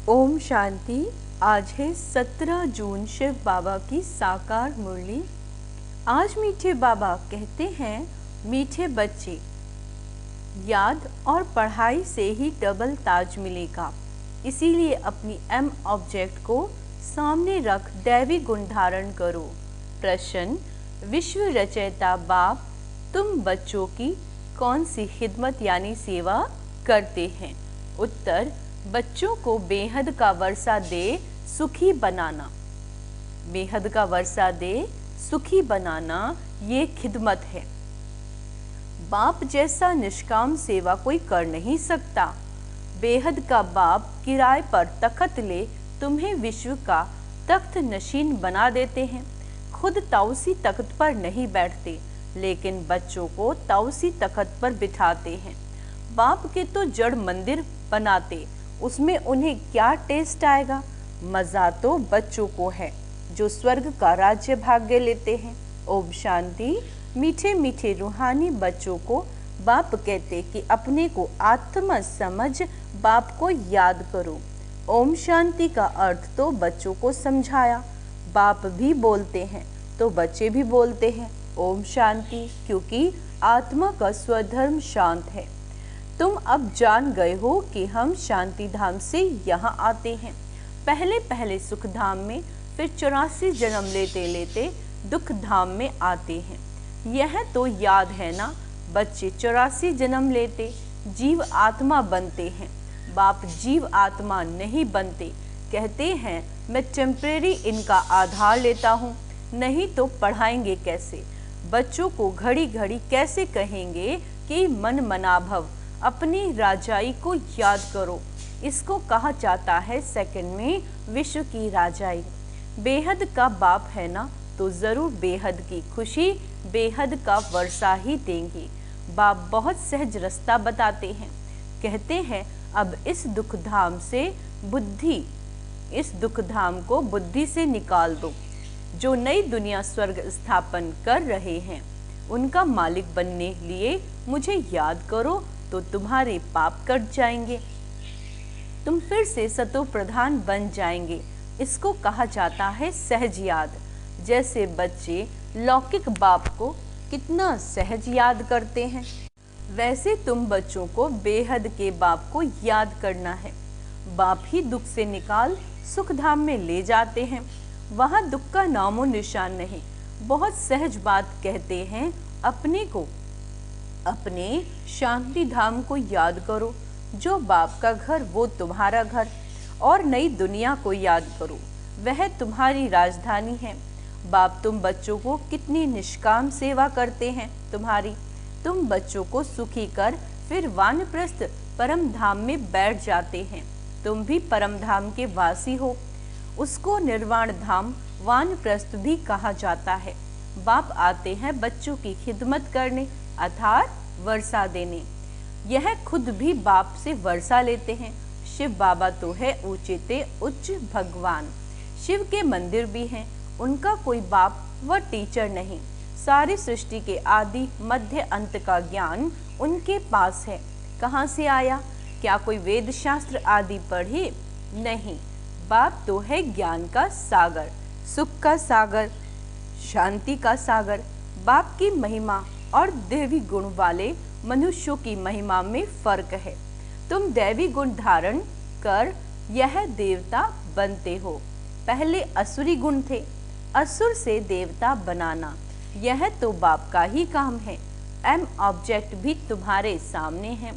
ओम शांति। आज है 17 जून, शिव बाबा की साकार मुरली। आज मीठे बाबा कहते हैं, मीठे बच्चे, याद और पढ़ाई से ही डबल ताज मिलेगा। इसीलिए अपनी एम ऑब्जेक्ट को सामने रख दैवी गुण धारण करो। प्रश्न, विश्व रचयिता बाप तुम बच्चों की कौन सी खिदमत यानी सेवा करते हैं? उत्तर, बच्चों को बेहद का वर्षा दे सुखी बनाना। बेहद का वर्षा दे सुखी बनाना, ये खिदमत है। बाप जैसा निष्काम सेवा कोई कर नहीं सकता। बेहद का बाप किराए पर तख्त ले तुम्हें विश्व का तख्त नशीन बना देते हैं। खुद ताउसी तख्त पर नहीं बैठते, लेकिन बच्चों को ताउसी तख्त पर बिठाते हैं। बाप के तो जड़ मंदिर बनाते, उसमें उन्हें क्या टेस्ट आएगा? मज़ा तो बच्चों को है जो स्वर्ग का राज्य भाग्य लेते हैं। ओम शांति। मीठे मीठे रूहानी बच्चों को बाप कहते कि अपने को आत्मा समझ बाप को याद करो। ओम शांति का अर्थ तो बच्चों को समझाया। बाप भी बोलते हैं तो बच्चे भी बोलते हैं ओम शांति, क्योंकि आत्मा का स्वधर्म शांत है। तुम अब जान गए हो कि हम शांति धाम से यहाँ आते हैं। पहले पहले सुख धाम में, फिर 84 जन्म लेते लेते दुख धाम में आते हैं। यह तो याद है ना? बच्चे 84 जन्म लेते जीव आत्मा बनते हैं। बाप जीव आत्मा नहीं बनते। कहते हैं मैं टेम्परेरी इनका आधार लेता हूँ, नहीं तो पढ़ाएंगे कैसे? बच्चों को घड़ी घड़ी कैसे कहेंगे कि मन मनाभव, अपनी राजाई को याद करो। इसको कहा जाता है सेकंड में विश्व की राजाई। बेहद का बाप है ना, तो ज़रूर बेहद की खुशी, बेहद का वर्षा ही देंगे। बाप बहुत सहज रास्ता बताते हैं। कहते हैं अब इस दुख धाम को बुद्धि से निकाल दो। जो नई दुनिया स्वर्ग स्थापन कर रहे हैं, उनका मालिक बनने लिए मुझे याद करो तो तुम्हारे पाप कट जाएंगे, तुम फिर से सतो प्रधान बन जाएंगे। इसको कहा जाता है सहज याद। जैसे बच्चे लौकिक बाप को कितना सहज याद करते हैं, वैसे तुम बच्चों को बेहद के बाप को याद करना है। बाप ही दुख से निकाल सुख धाम में ले जाते हैं। वहाँ दुख का नामो निशान नहीं। बहुत सहज बात कहते हैं, अपने शांति धाम को याद करो। जो बाप का घर वो तुम्हारा घर, और नई दुनिया को याद करो, वह तुम्हारी राजधानी है। बाप तुम बच्चों को कितनी निष्काम सेवा करते हैं तुम्हारी। तुम बच्चों को सुखी कर फिर वानप्रस्थ परम धाम में बैठ जाते हैं। तुम भी परम धाम के वासी हो। उसको निर्वाण धाम वानप्रस्थ भी कहा जाता है। बाप आते हैं बच्चों की खिदमत करने, अर्थात वर्षा देने। यह खुद भी बाप से वर्षा लेते हैं। शिव बाबा तो है ऊंचे ते उच्च भगवान। शिव के मंदिर भी हैं। उनका कोई बाप व टीचर नहीं। सारी सृष्टि के आदि मध्य अंत का ज्ञान उनके पास है। कहाँ से आया? क्या कोई वेद शास्त्र आदि पढ़े? नहीं। बाप तो है ज्ञान का सागर, सुख का सागर, शांति का सागर। बाप की महिमा और दैवी गुण वाले मनुष्यों की महिमा में फर्क है। तुम दैवी गुण धारण कर यह देवता बनते हो। पहले असुरी गुण थे, असुर से देवता बनाना, यह तो बाप का ही काम है। एम ऑब्जेक्ट भी तुम्हारे सामने है।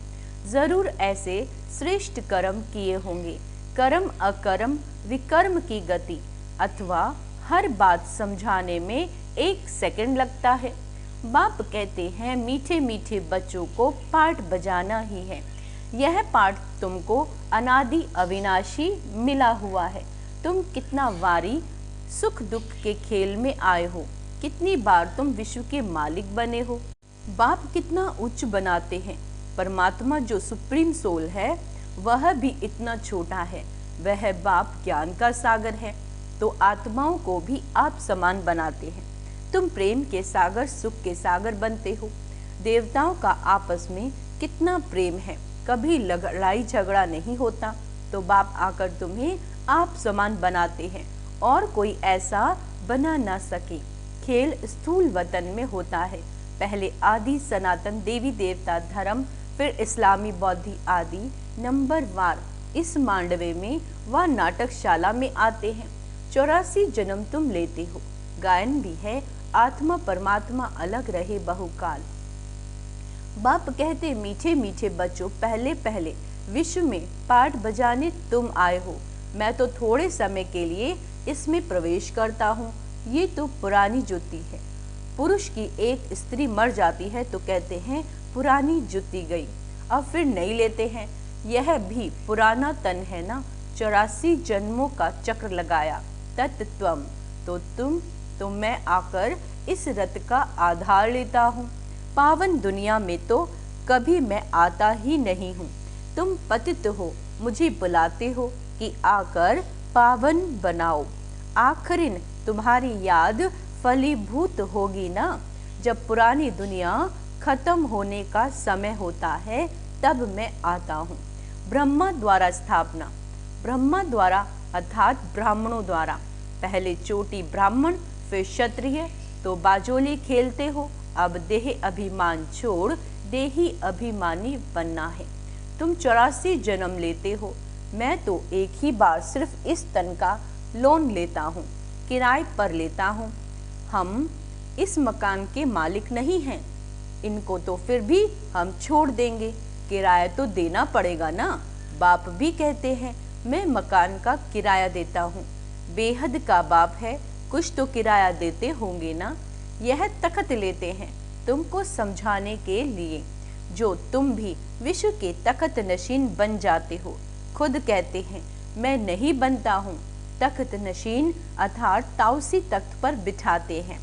जरूर ऐसे श्रेष्ठ कर्म किए होंगे। कर्म अकर्म विकर्म की गति, अथवा हर बात समझाने में 1 सेकंड लगता है। बाप कहते हैं मीठे मीठे बच्चों को पाठ बजाना ही है। यह पाठ तुमको अनादि अविनाशी मिला हुआ है। तुम कितना वारी सुख दुख के खेल में आए हो, कितनी बार तुम विश्व के मालिक बने हो। बाप कितना उच्च बनाते हैं। परमात्मा जो सुप्रीम सोल है, वह भी इतना छोटा है। वह बाप ज्ञान का सागर है, तो आत्माओं को भी आप समान बनाते हैं। तुम प्रेम के सागर, सुख के सागर बनते हो। देवताओं का आपस में कितना प्रेम है, कभी लड़ाई झगड़ा नहीं होता। तो बाप आकर तुम्हें आप समान बनाते हैं और कोई ऐसा बना ना सके। खेल स्थूल वतन में होता है। पहले आदि सनातन देवी देवता धर्म, फिर इस्लामी बौद्धी आदि नंबर वार इस मांडवे में व नाटकशाला में आते हैं। 84 जन्म तुम लेते हो। गायन भी है, आत्मा परमात्मा अलग रहे बहुकाल। बाप कहते मीठे मीठे बच्चों, पहले पहले विश्व में पाठ बजाने तुम आए हो। मैं तो थोड़े समय के लिए इसमें प्रवेश करता हूँ। ये तो पुरानी जुत्ती है। पुरुष की एक स्त्री मर जाती है तो कहते हैं पुरानी जुत्ती गई, अब फिर नई लेते हैं। यह भी पुराना तन है ना। 84 जन्मों का चक्र लगाया तत्त्वम, तो तुम, तो मैं आकर इस रथ का आधार लेता हूँ। पावन दुनिया में तो कभी मैं आता ही नहीं हूँ। तुम पतित हो, मुझे बुलाते हो कि आकर पावन बनाओ। आखिरिन तुम्हारी याद फलीभूत होगी ना। जब पुरानी दुनिया खत्म होने का समय होता है तब मैं आता हूँ। ब्रह्मा द्वारा स्थापना, ब्रह्मा द्वारा अर्थात ब्राह्मणों द्वारा। पहले चोटी ब्राह्मण, फिर क्षत्रिय, तो बाजोली खेलते हो। अब देह अभिमान छोड़ देही अभिमानी बनना है। तुम 84 जन्म लेते हो। मैं तो एक ही बार सिर्फ इस तन का लोन लेता हूँ, किराए पर लेता हूँ। हम इस मकान के मालिक नहीं हैं। इनको तो फिर भी हम छोड़ देंगे, किराया तो देना पड़ेगा ना। बाप भी कहते हैं मैं मकान का किराया देता हूँ। बेहद का बाप है, कुछ तो किराया देते होंगे ना। यह तखत लेते हैं तुमको समझाने के लिए, जो तुम भी विश्व के तखत नशीन बन जाते हो। खुद कहते हैं मैं नहीं बनता हूँ। तख्त नशीन अर्थात ताउसी तख्त पर बिठाते हैं।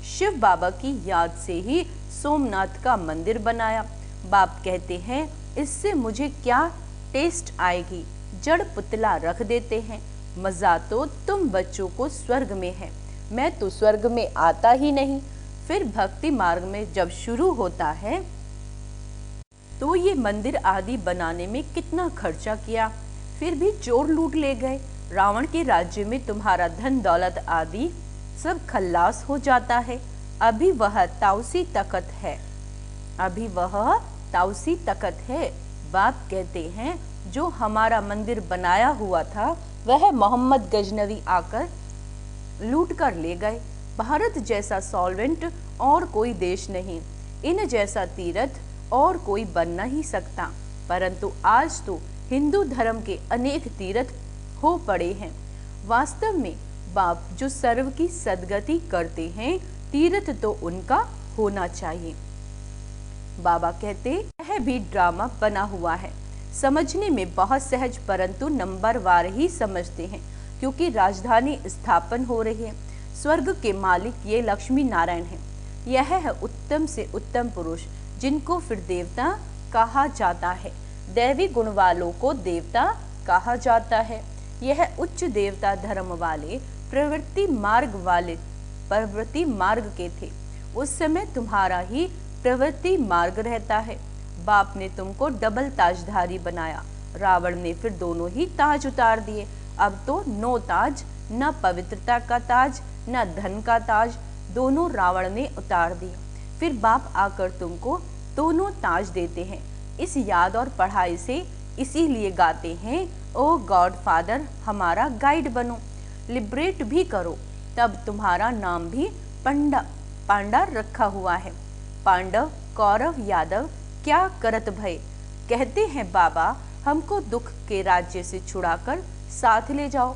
शिव बाबा की याद से ही सोमनाथ का मंदिर बनाया। बाप कहते हैं इससे मुझे क्या टेस्ट आएगी। जड़ पुतला रख देते हैं। मजा तो तुम बच्चों को स्वर्ग में है, मैं तो स्वर्ग में आता ही नहीं। फिर भक्ति मार्ग में जब शुरू होता है तो ये मंदिर आदि बनाने में कितना खर्चा किया, फिर भी चोर लूट ले गए। रावण के राज्य में तुम्हारा धन दौलत आदि सब खल्लास हो जाता है। अभी वह ताउसी तख्त है, अभी वह ताउसी तख्त है। बाप कहते हैं जो हमारा मंदिर बनाया हुआ था वह मोहम्मद गजनवी आकर लूट कर ले गए। भारत जैसा सॉल्वेंट और कोई देश नहीं, इन जैसा तीर्थ और कोई बन नहीं सकता। परंतु आज तो हिंदू धर्म के अनेक तीर्थ हो पड़े हैं। वास्तव में बाप जो सर्व की सदगति करते हैं, तीर्थ तो उनका होना चाहिए। बाबा कहते यह भी ड्रामा बना हुआ है, समझने में बहुत सहज, परंतु नंबरवार ही समझते हैं क्योंकि राजधानी स्थापन हो रही है। स्वर्ग के मालिक ये लक्ष्मी नारायण हैं। यह है उत्तम से उत्तम पुरुष जिनको फिर देवता कहा जाता है। दैवी गुण वालों को देवता कहा जाता है। यह उच्च देवता धर्म वाले प्रवृत्ति मार्ग के थे। उस समय तुम्हारा ही प्रवृत्ति मार्ग रहता है। बाप ने तुमको डबल ताजधारी बनाया, रावण ने फिर दोनों ही ताज उतार दिए। अब तो नो ताज, न पवित्रता का ताज न धन का ताज, दोनों रावण ने उतार दिए। फिर बाप आकर तुमको दोनों ताज देते हैं। इस याद और पढ़ाई से इसीलिए गाते हैं ओ गॉड फादर हमारा गाइड बनो, लिबरेट भी करो। तब तुम्हारा नाम भी पांडा रखा हुआ है। पांडव कौरव यादव क्या करत भय। कहते हैं बाबा हमको दुख के राज्य से छुड़ाकर साथ ले जाओ।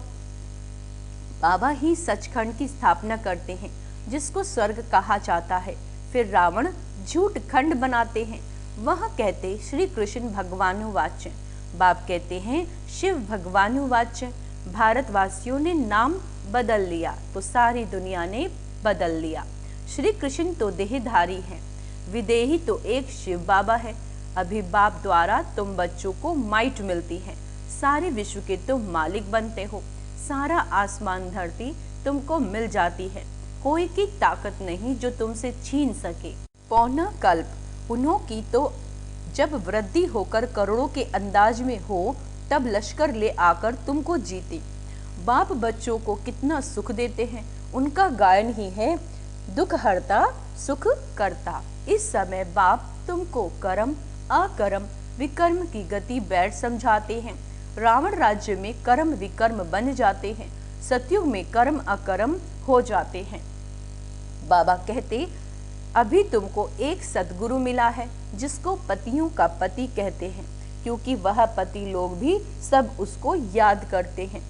बाबा ही सचखंड की स्थापना करते हैं जिसको स्वर्ग कहा जाता है। फिर रावण झूठ खंड बनाते हैं। वह कहते श्री कृष्ण भगवानुवाच्य। बाप कहते हैं शिव भगवानुवाच्य। भारतवासियों ने नाम बदल लिया तो सारी दुनिया ने बदल लिया। श्री कृष्ण तो देहधारी हैं, विदेही तो एक शिव बाबा है। अभी बाप द्वारा तुम बच्चों को माइट मिलती है। सारे विश्व के तुम मालिक बनते हो। सारा आसमान धरती तुमको मिल जाती है। कोई की ताकत नहीं जो तुमसे छीन सके। पौना कल्प उन्हों की तो जब वृद्धि होकर करोड़ों के अंदाज में हो तब लश्कर ले आकर तुमको जीते। बाप बच्चों को कितना सुख देते हैं, उनका गायन ही है दुख हरता सुख करता। इस समय बाप तुमको कर्म अकर्म विकर्म की गति बैठ समझाते हैं। रावण राज्य में कर्म विकर्म बन जाते हैं, सतयुग में कर्म अकर्म हो जाते हैं। बाबा कहते, अभी तुमको एक सद्गुरु मिला है जिसको पतियों का पति कहते हैं, क्योंकि वह पति लोग भी सब उसको याद करते हैं।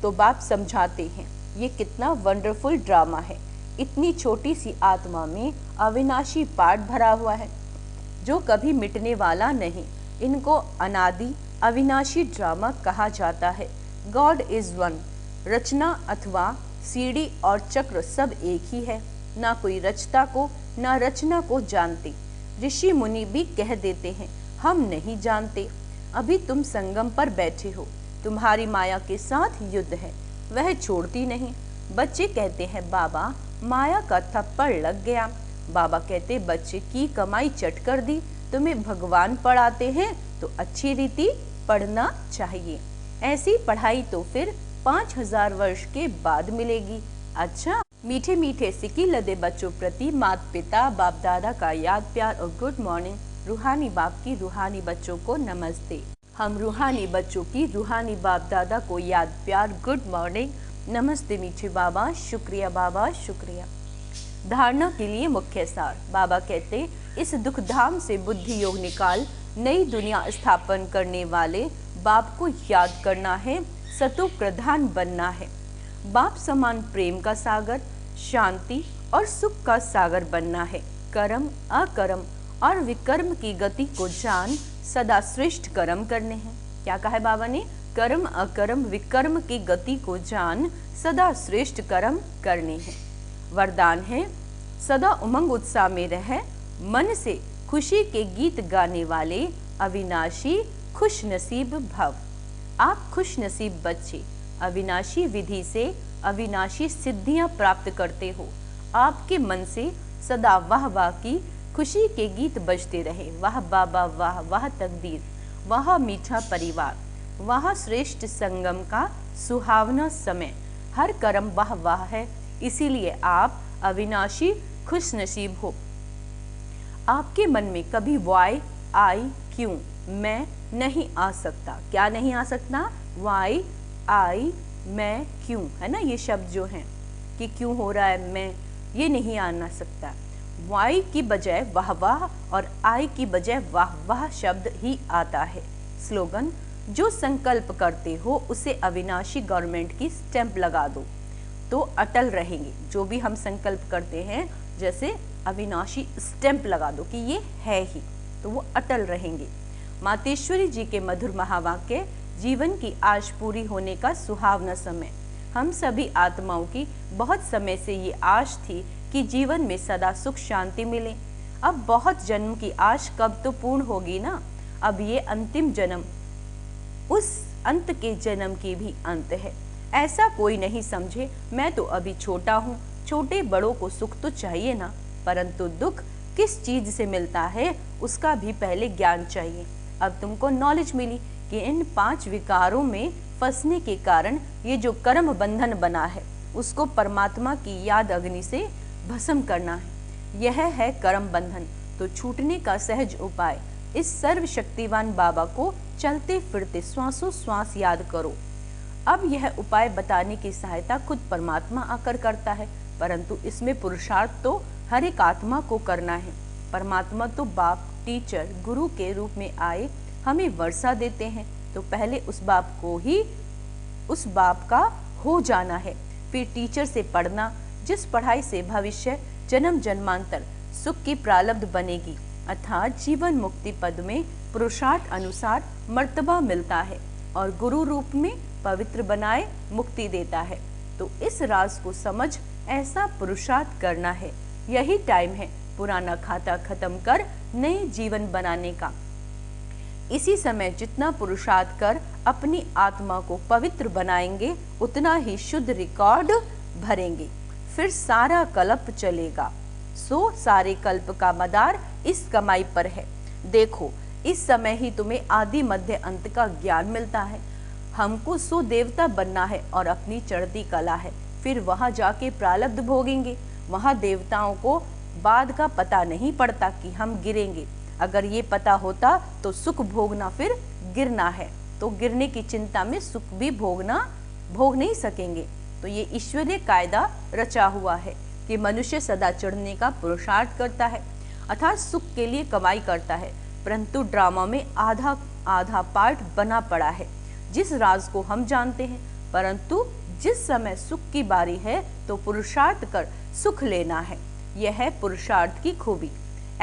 तो बाप समझाते हैं, ये कितना वंडरफुल ड्रामा है। इतनी छोटी सी आत्मा में अविनाशी पाठ भरा हुआ है जो कभी मिटने वाला नहीं। इनको अनादि अविनाशी ड्रामा कहा जाता है। God is one. रचना अथवा सीढ़ी और चक्र सब एक ही है। ना कोई रचता को ना रचना को जानते। ऋषि मुनि भी कह देते हैं, हम नहीं जानते। अभी तुम संगम पर बैठे हो, तुम्हारी माया के साथ युद्ध है, वह छोड़ती नहीं। बच्चे कहते हैं, बाबा माया का थप्पड़ लग गया। बाबा कहते, बच्चे की कमाई चट कर दी। तुम्हें भगवान पढ़ाते हैं तो अच्छी रीति पढ़ना चाहिए। ऐसी पढ़ाई तो फिर 5000 वर्ष के बाद मिलेगी। अच्छा, मीठे मीठे सिक्की लदे बच्चों प्रति माता पिता बाप दादा का याद प्यार और गुड मॉर्निंग। रूहानी बाप की रूहानी बच्चों को नमस्ते। हम रूहानी बच्चों की रूहानी बाप दादा को याद प्यार गुड मॉर्निंग नमस्ते। मीठे बाबा, शुक्रिया बाबा, शुक्रिया। धारणा के लिए मुख्य सार। बाबा कहते, इस दुख धाम से बुद्धि योग निकाल नई दुनिया स्थापन करने वाले बाप को याद करना है, सतो प्रधान बनना है। बाप समान प्रेम का सागर, शांति और सुख का सागर बनना है। कर्म अकर्म और विकर्म की गति को जान सदा श्रेष्ठ कर्म करने हैं। क्या कहा है बाबा ने? कर्म अकर्म विकर्म की गति को जान सदा श्रेष्ठ कर्म करने हैं। वरदान है, सदा उमंग उत्साह में रह, मन से खुशी के गीत गाने वाले अविनाशी खुश नसीब भव। आप खुश नसीब बच्चे अविनाशी विधि से अविनाशी सिद्धियां प्राप्त करते हो। आपके मन से सदा वाह वाह की खुशी के गीत बजते रहे। वाह बाबा वाह, वाह तकदीर, वाह मीठा परिवार, वाह श्रेष्ठ संगम का सुहावना समय। हर कर्म वाह वाह है, इसीलिए आप अविनाशी खुश नसीब हो। आपके मन में कभी वाई आई क्यों मैं नहीं आ सकता। क्या नहीं आ सकता? वाई आई मैं क्यों, है ना, ये शब्द जो हैं कि क्यों हो रहा है मैं, ये नहीं आना सकता। वाई की बजाय वाह वाह और आई की बजाय वाह वाह शब्द ही आता है। स्लोगन, जो संकल्प करते हो उसे अविनाशी गवर्नमेंट की स्टैंप लगा दो तो अटल रहेंगे। जो भी हम संकल्प करते हैं, जैसे अविनाशी स्टैंप लगा दो कि ये है ही, तो वो अटल रहेंगे। मातेश्वरी जी के मधुर महावाक्य, जीवन की आश पूरी होने का सुहावना समय। हम सभी आत्माओं की बहुत समय से ये आश थी कि जीवन में सदा सुख शांति मिले। अब बहुत जन्म की आश कब तो पूर्ण होगी ना। अब ये अंतिम जन्म उस अंत के जन्म की भी अंत है। ऐसा कोई नहीं समझे, मैं तो अभी छोटा हूँ, छोटे बड़ों को सुख तो चाहिए ना, परंतु दुख किस चीज से मिलता है उसका भी पहले ज्ञान चाहिए। अब तुमको नॉलेज मिली कि इन 5 विकारों में फंसने के कारण ये जो कर्म बंधन बना है उसको परमात्मा की याद अग्नि से भस्म करना है। यह है कर्म बंधन। तो छूटने का सहज उपाय, इस सर्वशक्तिवान बाबा को चलते फिरते श्वासों श्वास याद करो। अब यह उपाय बताने की सहायता खुद परमात्मा आकर करता है, परंतु इसमें पुरुषार्थ तो हर एक आत्मा को करना है। परमात्मा तो बाप, टीचर, गुरु के रूप में आए हमें वर्षा देते हैं, तो पहले उस बाप का हो जाना है, फिर टीचर से पढ़ना, जिस पढ़ाई से भविष्य जन्म जन्मांतर सुख की प्रारब्ध बनेगी, अर्थात जीवन मुक्ति पद में पुरुषार्थ अनुसार मर्तबा मिलता है और गुरु रूप में पवित्र बनाए मुक्ति देता है। तो इस राज को समझ ऐसा पुरुषार्थ करना है। यही टाइम है पुराना खाता खत्म कर नए जीवन बनाने का। इसी समय जितना पुरुषार्थ कर अपनी आत्मा को पवित्र बनाएंगे, उतना ही शुद्ध रिकॉर्ड भरेंगे, फिर सारा कल्प चलेगा। सो सारे कल्प का मदार इस कमाई पर है। देखो, इस समय ही तुम्हें आदि मध्य अंत का ज्ञान मिलता है। हमको सुदेवता बनना है और अपनी चढ़ती कला है, फिर वहां जाके प्रारब्ध भोगेंगे। वहां देवताओं को बाद का पता नहीं पड़ता कि हम गिरेंगे। अगर ये पता होता तो सुख भोगना फिर गिरना है, तो गिरने की चिंता में सुख भी भोग नहीं सकेंगे। तो ये ईश्वरीय कायदा रचा हुआ है कि मनुष्य सदा चढ़ने का पुरुषार्थ करता है, अर्थात सुख के लिए कमाई करता है। परंतु ड्रामा में आधा पार्ट बना पड़ा है, जिस राज को हम जानते हैं। परंतु जिस समय सुख की बारी है तो पुरुषार्थ कर सुख लेना है। यह है पुरुषार्थ की खूबी।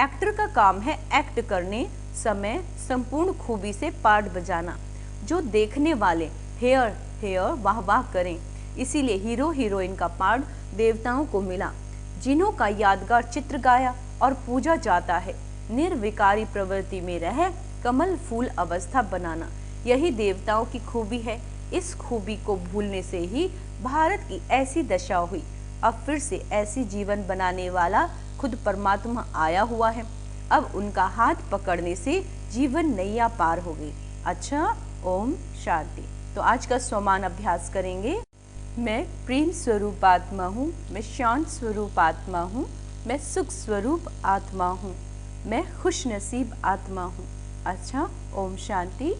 एक्टर का काम है एक्ट करने समय संपूर्ण खूबी से पार्ट बजाना, जो देखने वाले हेयर वाह वाह करें। इसीलिए हीरो हीरोइन का पार्ट देवताओं को मिला, जिन्हों का यादगार चित्र गाया और पूजा जाता है। निर्विकारी प्रवृत्ति में रह कमल फूल अवस्था बनाना, यही देवताओं की खूबी है। इस खूबी को भूलने से ही भारत की ऐसी दशा हुई। अब फिर से ऐसी जीवन बनाने वाला खुद परमात्मा आया हुआ है। अब उनका हाथ पकड़ने से जीवन नैया पार हो गई। अच्छा, ओम शांति। तो आज का स्वमान अभ्यास करेंगे। मैं प्रेम स्वरूप आत्मा हूँ, मैं शांत स्वरूप आत्मा हूँ, मैं सुख स्वरूप आत्मा हूँ, मैं खुश नसीब आत्मा हूँ। अच्छा, ओम शांति।